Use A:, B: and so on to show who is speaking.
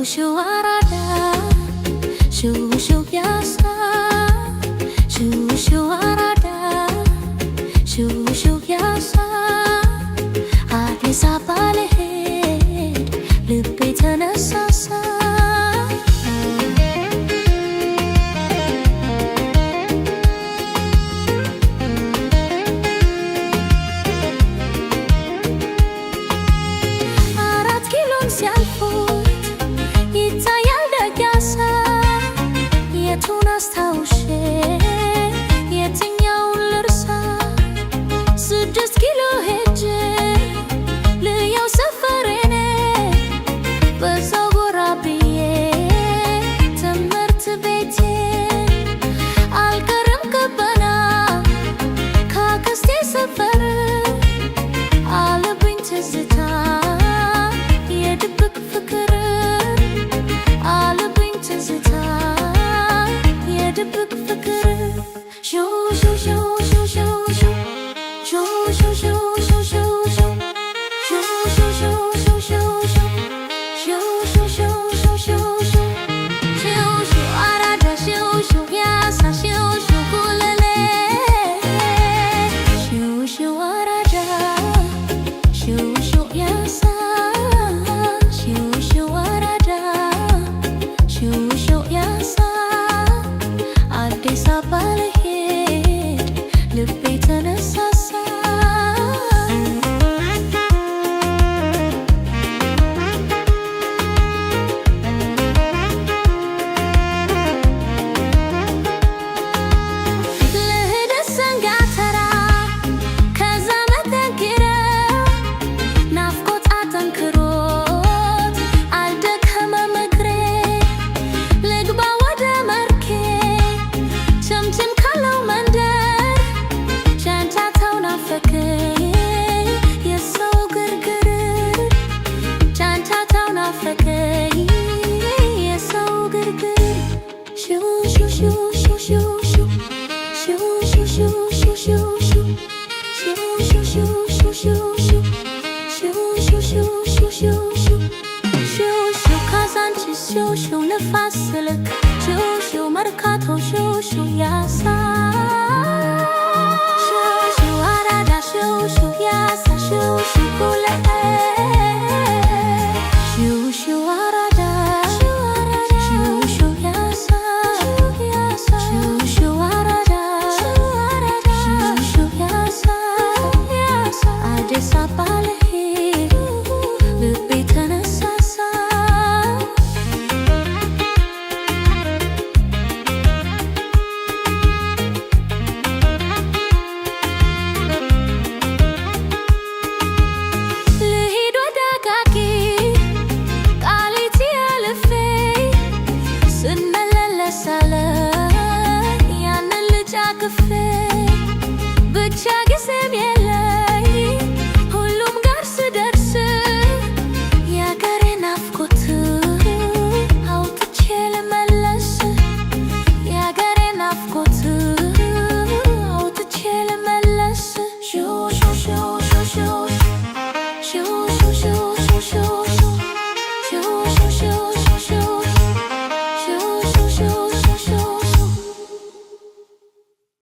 A: shoo arada, shoo yasa, shoo arada, shoo yasa. Addis Ababa ልሄድ ልቤ ተነሳሳ። ሲያልፉት ይታያል ደጋሳ የቱን አስታውሼ የትኛውን ልርሳ 6 ኪሎ ሄጄ ልየው ሰፈሬን በዛው ጎራ ብዬ ትምህርት ቤቴን አልቀርም ገባና ካክስቴ ሰፈር አለብኝ ትዝታ የድብቅ ፍቅር አለብኝ ትዝታ የድብቅ ፍቅር ሹ ሹ ሹ ሹ ሹ ሹ ሹ ሹ ሹ ሹ አዲስ አበባ ልሄድ ልቤ ተነሳሳ። ልሂድ ሰንጋተራ ከዛ መተግረው ናፍቆት አጠንክሮት አልደከመም እግሬ ልግባ ወደ መርኬ ቸምቸም ካለው መንደር ጫጫታው ናፈቀኝ የሰው ግርግር ጫጫታው ናፈቀኝ የሰው ግርግር ሹ ሹ ሹ ሹ ሹ ሹ ሹ ሹ ሹ ሹ ሹ ካዛንቺስ ሹ ንፋስ ስልክ ሹ መርካቶ ሹ ያሳ ሹ አራዳ ሹ ያሳ ሹ ጉለት